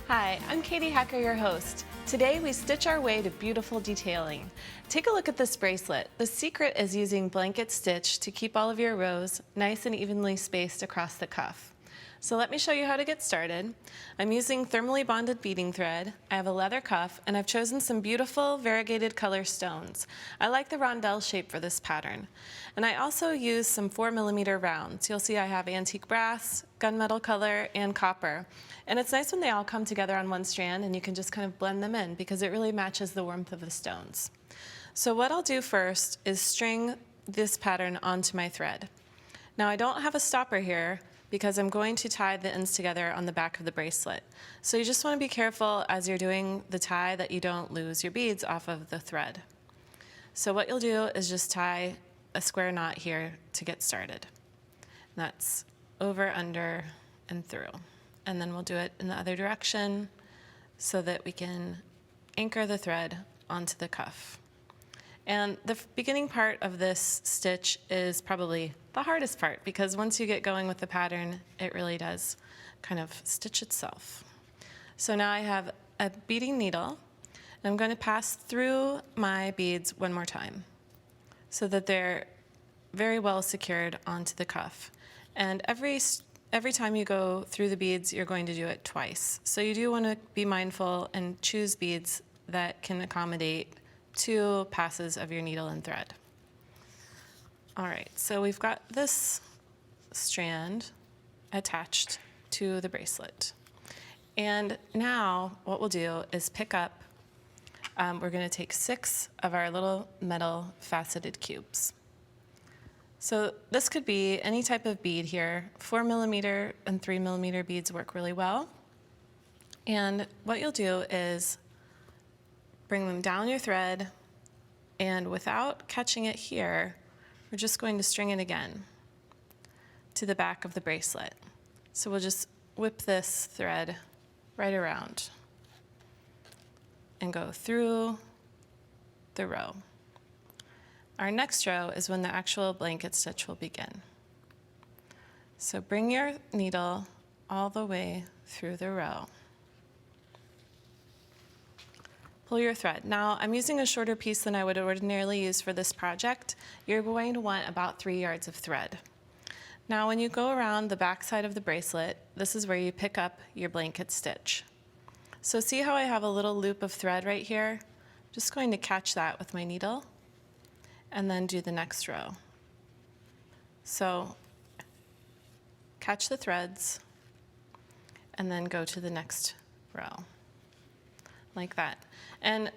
Hi, I'm Katie Hacker, your host. Today we stitch our way to beautiful detailing. Take a look at this bracelet. The secret is using blanket stitch to keep all of your rows nice and evenly spaced across the cuff. So let me show you how to get started. I'm using thermally bonded beading thread. I have a leather cuff, and I've chosen some beautiful variegated color stones. I like the rondelle shape for this pattern. And I also use some 4mm rounds. You'll see I have antique brass, gunmetal color, and copper. And it's nice when they all come together on one strand and you can just kind of blend them in because it really matches the warmth of the stones. So what I'll do first is string this pattern onto my thread. Now I don't have a stopper here because I'm going to tie the ends together on the back of the bracelet. So you just want to be careful as you're doing the tie that you don't lose your beads off of the thread. So what you'll do is just tie a square knot here to get started. And that's over, under, and through. And then we'll do it in the other direction so that we can anchor the thread onto the cuff. And the beginning part of this stitch is probably the hardest part because once you get going with the pattern, it really does kind of stitch itself. So now I have a beading needle, and I'm going to pass through my beads one more time so that they're very well secured onto the cuff. And every time you go through the beads, you're going to do it twice. So you do want to be mindful and choose beads that can accommodate 2 passes of your needle and thread. All right, so we've got this strand attached to the bracelet. And now what we'll do is pick up, we're going to take 6 of our little metal faceted cubes. So this could be any type of bead here. 4mm and 3mm beads work really well. And what you'll do is bring them down your thread, and without catching it here, we're just going to string it again to the back of the bracelet. So we'll just whip this thread right around and go through the row. Our next row is when the actual blanket stitch will begin. So bring your needle all the way through the row. Pull your thread. Now, I'm using a shorter piece than I would ordinarily use for this project. You're going to want about 3 yards of thread. Now, when you go around the back side of the bracelet, this is where you pick up your blanket stitch. So see how I have a little loop of thread right here? I'm just going to catch that with my needle and then do the next row. So catch the threads and then go to the next row, like that. And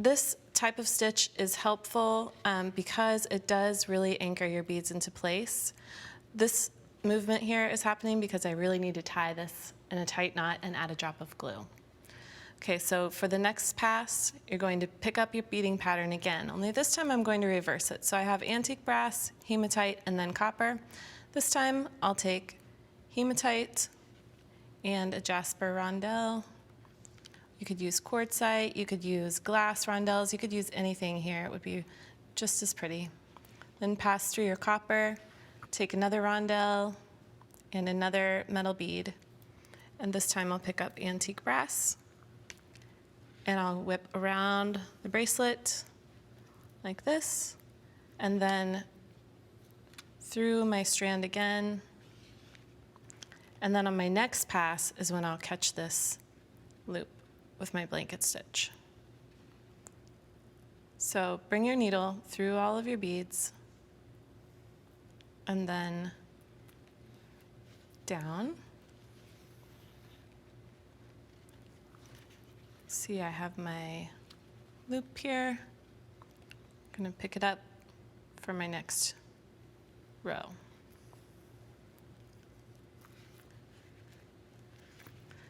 this type of stitch is helpful because it does really anchor your beads into place. This movement here is happening because I really need to tie this in a tight knot and add a drop of glue. Okay, so for the next pass, you're going to pick up your beading pattern again, only this time I'm going to reverse it. So I have antique brass, hematite, and then copper. This time I'll take hematite and a jasper rondelle. You could use quartzite, you could use glass rondelles, you could use anything here. It would be just as pretty. Then pass through your copper, take another rondelle and another metal bead. And this time I'll pick up antique brass and I'll whip around the bracelet like this, and then through my strand again. And then on my next pass is when I'll catch this loop with my blanket stitch. So bring your needle through all of your beads and then down. See, I have my loop here. I'm going to pick it up for my next row.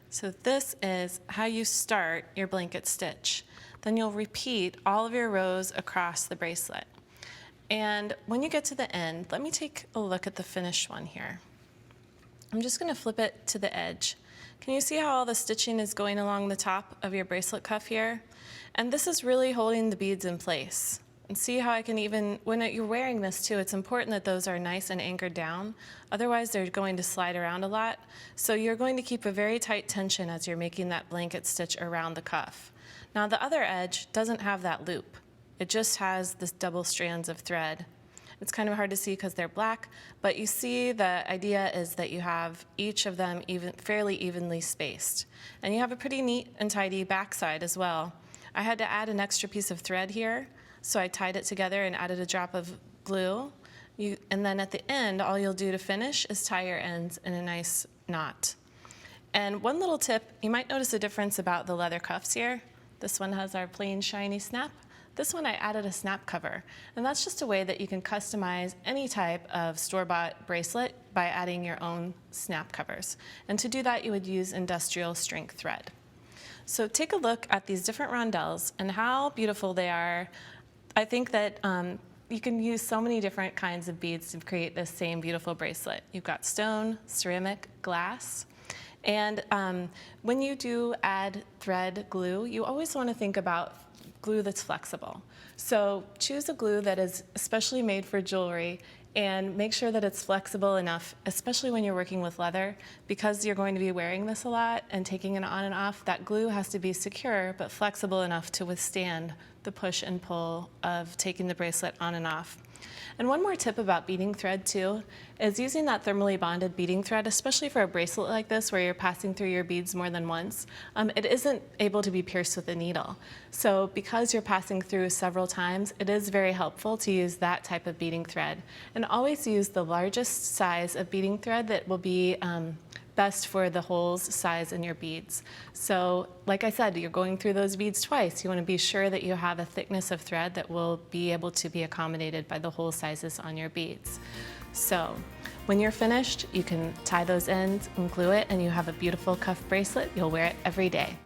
So this is how you start your blanket stitch. Then you'll repeat all of your rows across the bracelet. And when you get to the end, let me take a look at the finished one here. I'm just going to flip it to the edge. Can you see how all the stitching is going along the top of your bracelet cuff here? And this is really holding the beads in place. And see how I can even, when you're wearing this too, it's important that those are nice and anchored down. Otherwise, they're going to slide around a lot. So you're going to keep a very tight tension as you're making that blanket stitch around the cuff. Now the other edge doesn't have that loop. It just has this double strands of thread. It's kind of hard to see because they're black, but you see the idea is that you have each of them fairly evenly spaced. And you have a pretty neat and tidy backside as well. I had to add an extra piece of thread here, so I tied it together and added a drop of glue. And then at the end, all you'll do to finish is tie your ends in a nice knot. And one little tip, you might notice a difference about the leather cuffs here. This one has our plain shiny snap. This one I added a snap cover, and that's just a way that you can customize any type of store-bought bracelet by adding your own snap covers. And to do that, you would use industrial strength thread. So take a look at these different rondelles and how beautiful they are. I think that you can use so many different kinds of beads to create this same beautiful bracelet. You've got stone, ceramic, glass. And when you do add thread glue, you always want to think about glue that's flexible. So choose a glue that is especially made for jewelry and make sure that it's flexible enough, especially when you're working with leather, because you're going to be wearing this a lot and taking it on and off. That glue has to be secure but flexible enough to withstand the push and pull of taking the bracelet on and off. And one more tip about beading thread too is using that thermally bonded beading thread, especially for a bracelet like this where you're passing through your beads more than once. It isn't able to be pierced with a needle. So because you're passing through several times, it is very helpful to use that type of beading thread. And always use the largest size of beading thread that will be best for the holes size in your beads. So like I said, you're going through those beads twice. You want to be sure that you have a thickness of thread that will be able to be accommodated by the hole sizes on your beads. So when you're finished, you can tie those ends and glue it, and you have a beautiful cuff bracelet. You'll wear it every day.